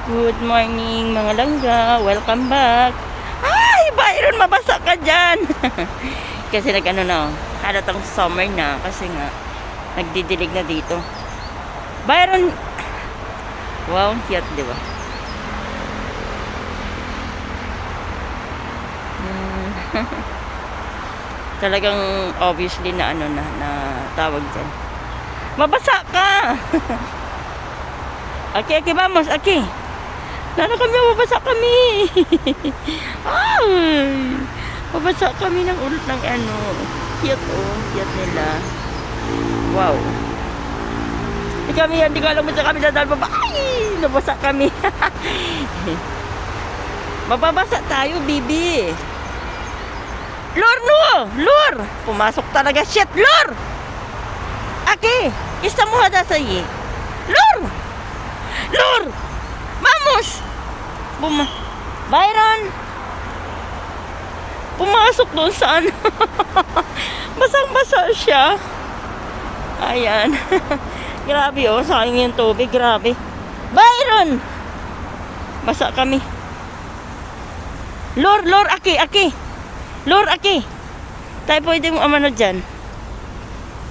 Good morning mga langga. Welcome back. Ay, Byron, mabasa ka dyan. Kasi nag-ano na, halatang summer na. Kasi nga, nagdidilig na dito. Byron, wow, cute, di ba? Talagang obviously na ano na tawag dyan. Mabasa ka. Aki, vamos, aki. Lalo kami, mabasa kami. Ay, mabasa kami ng ulit ng ano. Cute, oh. Cute nila. Wow. Kami, hindi ko alam mo sa kami dadal baba. Ay, nabasa kami. Mababasa tayo, bibi. Lor, no! Lor! Pumasok talaga. Shit, Lor! Aki, isa mo hada sa'yo. Lor! Lor! Vamos! Byron! Pumasok doon sa ano. Basang-basa siya. Ayan. Grabe oh, sayang yung tubig. Grabe. Byron! Basa kami. Lor, aki. Lor, aki. Tayo pwede mo amano dyan.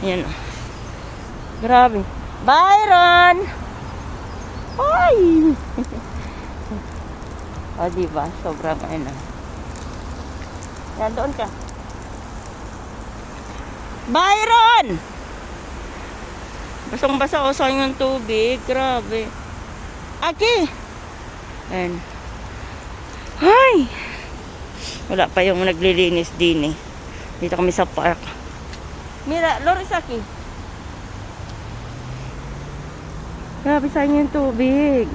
Ayan oh. Grabe. Byron! Ay! O, diba? Sobrang ano. Yan, doon ka. Byron! Basang-basa o sayang yung tubig. Grabe. Aki! Ayan. Ay! Wala pa yung naglilinis din eh. Dito kami sa park. Mira, Loris, Aki. Grabe sayang yung tubig.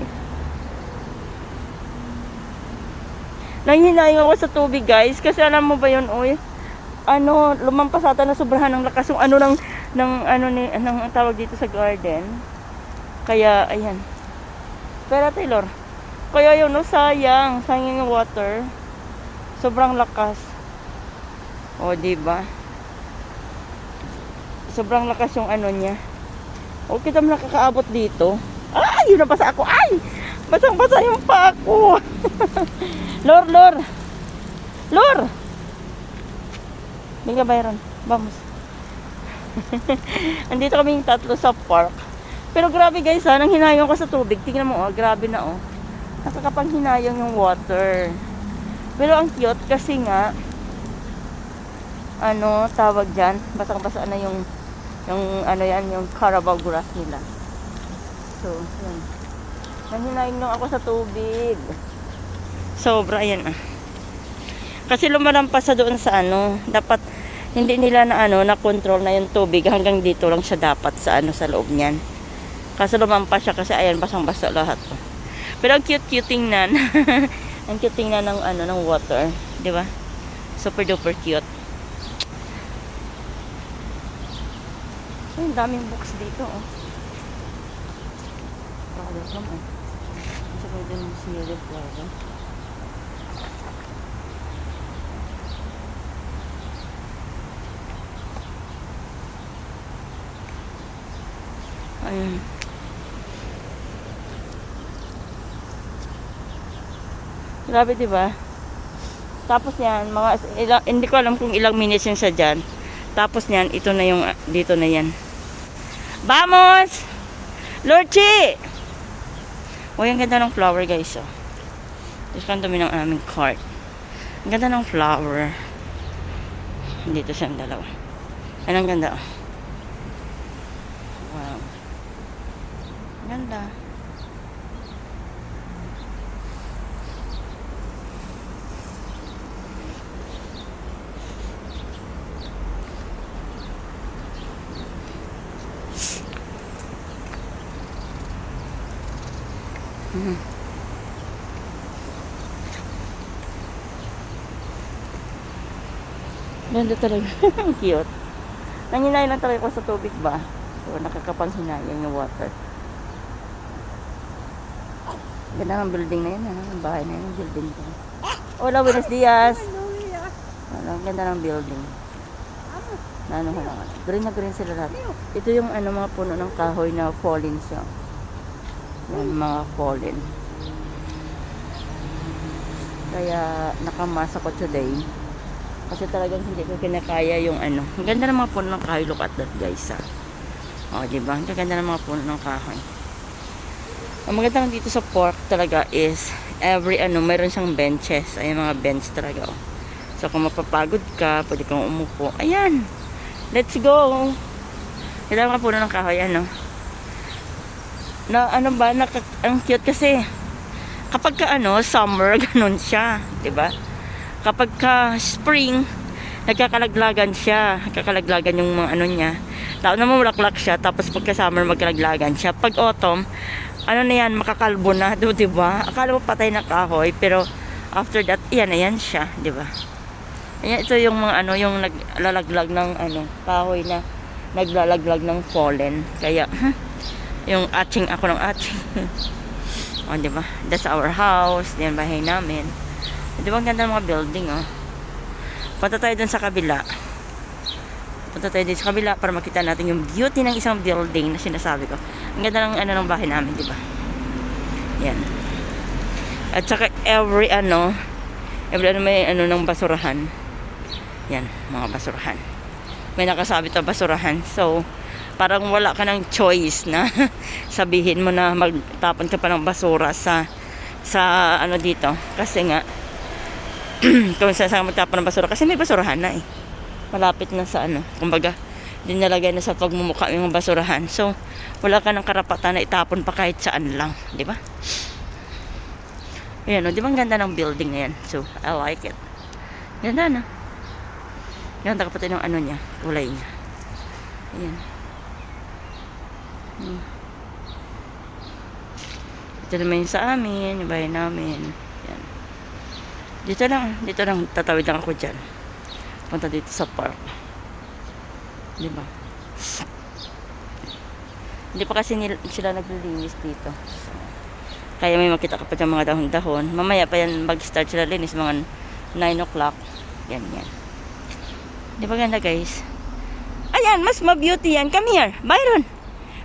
Nanghinayin ako sa tubig, guys. Kasi alam mo ba yun, oy? Ano, lumampas ata na sobrahan ng lakas yung ano ng tawag dito sa garden. Kaya, ayan. Pero Taylor, kaya yun, no, sayang yung water. Sobrang lakas. O, diba? Sobrang lakas yung ano niya. O, kita mo nakakaabot dito. Ay, yun na basa ako. Ay! Basang-basa yung pa ako. Lor! Biga, Byron. Vamos. Andito kaming tatlo sa park. Pero grabe guys, nang hinayang ko sa tubig. Tingnan mo, oh, grabe na oh. Nakakapanghinayang yung water. Pero ang cute kasi nga, ano, tawag dyan, basang-basa na yung ano yan, yung Carabao grass nila. So, yun. Nanghinayin lang ako sa tubig. Sobra, yan ah. Kasi lumalampas sa doon sa ano, dapat hindi nila na ano, na control na yung tubig hanggang dito lang siya dapat sa ano, sa loob niyan. Kasi lumampas siya kasi ayan, basang-basa lahat. Oh. Pero ang cute tingnan. Ang cute tingnan ng ano, ng water, 'di ba? Super duper cute. Ay, daming books dito, oh. Flowers naman. Isa pa din si Red Flower. Ayun. Grabe, diba? Tapos yan, hindi ko alam kung ilang minutes yun sa dyan. Tapos yan, ito na yung, dito na yan. Vamos! Lorchi! O, ang ganda ng flower, guys, oh. Tapos kami ng aming cart. Ang ganda ng flower. Dito siyang dalawa. Ay, ang ganda, oh. Wow. Ang ganda. Ganda talaga. Cute. Nanginay lang talaga ako sa tubig ba? So, nakakapanghinayang yung water. Ganda ng building na yun. Ang bahay na yun. Yung building ko. Hola, buenos días. Ang ganda ng building. Na ano lang. Green na green sila lahat. Ito yung ano, mga puno ng kahoy na fallen siya. Yan, mga fallen. Kaya nakamas ako today. Kasi talagang hindi ko kinakaya yung ano. Ang ganda ng mga puno ng kahoy. Look at that guys ah. O diba? Ang ganda ng mga puno ng kahoy. Ang maganda lang dito sa park talaga is every ano, mayroon siyang benches. Ayan mga bench talaga oh. So kung mapapagod ka, pwede kang umupo. Ayan. Let's go. Kailangan mga puno ng kahoy ano. Na ano ba, ang cute kasi kapag ka ano, summer, ganun siya, 'di ba? Kapag ka spring, nagkakalaglagan siya, nagkakalaglagan yung mga ano niya. Tapos naman mulaklak siya, tapos pagka summer magkalaglagan siya. Pag autumn, ano na yan, makakalbo na, 'di ba? Akala mo patay na kahoy, pero after that, yan na yan siya, 'di ba? Ayan, ito yung mga ano, yung naglalaglag ng ano, kahoy na naglalaglag ng pollen. Kaya yung atching ako ng atching. O, di ba? That's our house. Yan, bahay namin. Di ba, ang ganda ng mga building, oh. Punta tayo dun sa kabila. Punta tayo dun sa kabila para makita natin yung beauty ng isang building na sinasabi ko. Ang ganda ng ano ng bahay namin, di ba? Yan. At saka every ano may ano ng basurahan. Yan, mga basurahan. May nakasabit na basurahan. So, parang wala ka ng choice na sabihin mo na magtapon ka pa ng basura sa ano dito. Kasi nga, kung saan magtapon ng basura, kasi may basurahan na eh. Malapit na sa ano. Kumbaga, dinalagay na sa pagmumukha yung basurahan. So, wala ka ng karapatan na itapon pa kahit saan lang. Di ba? Ayan o, di ba ang ganda ng building na yan? So, I like it. Ganda na. Ganda kapatid ng ano niya, kulay niya. Ayan. Ito naman yung sa amin, yung bahay namin. Yan. Dito lang, tatawid lang ako dyan. Punta dito sa park. Diba? Hindi pa kasi sila naglilinis dito. So, kaya may makita ka pa dyan mga dahon-dahon. Mamaya pa yan mag-start sila linis, mga 9 o'clock. Ganyan. Diba ganda guys? Ayan, mas ma-beauty yan. Come here, Byron.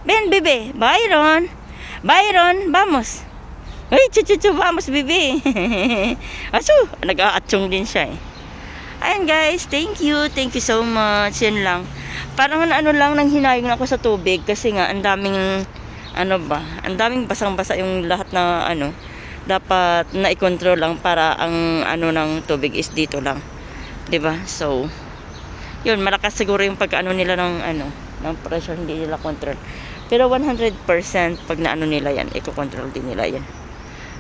Ven, bebe. Byron. Byron, vamos. Uy, chuchuchu, vamos, bebe. Aso, nag-aatsong din siya eh. Ayan guys, thank you. Thank you so much. Yan lang. Parang ano lang, nang hinayong ako sa tubig. Kasi nga, ang daming, ano ba, ang daming basang-basa yung lahat na, ano, dapat na-i-control lang para ang, ano, ng tubig is dito lang. 'Di ba? So, yun, malakas siguro yung pag-ano nila ng, ano, ng pressure, hindi nila control. Pero 100% pag naano nila yan, i-control din nila yan.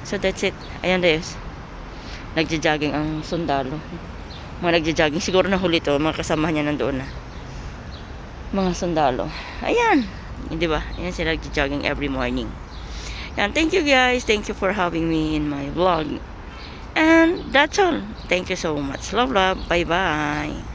So that's it. Ayan guys. Nagja-jogging ang sundalo. Mga nagja-jogging. Siguro nahuli to. Mga kasama niya nandoon na. Mga sundalo. Ayan. Di ba? Ayan sila nagja-jogging every morning. Ayan. Thank you guys. Thank you for having me in my vlog. And that's all. Thank you so much. Love, love. Bye-bye.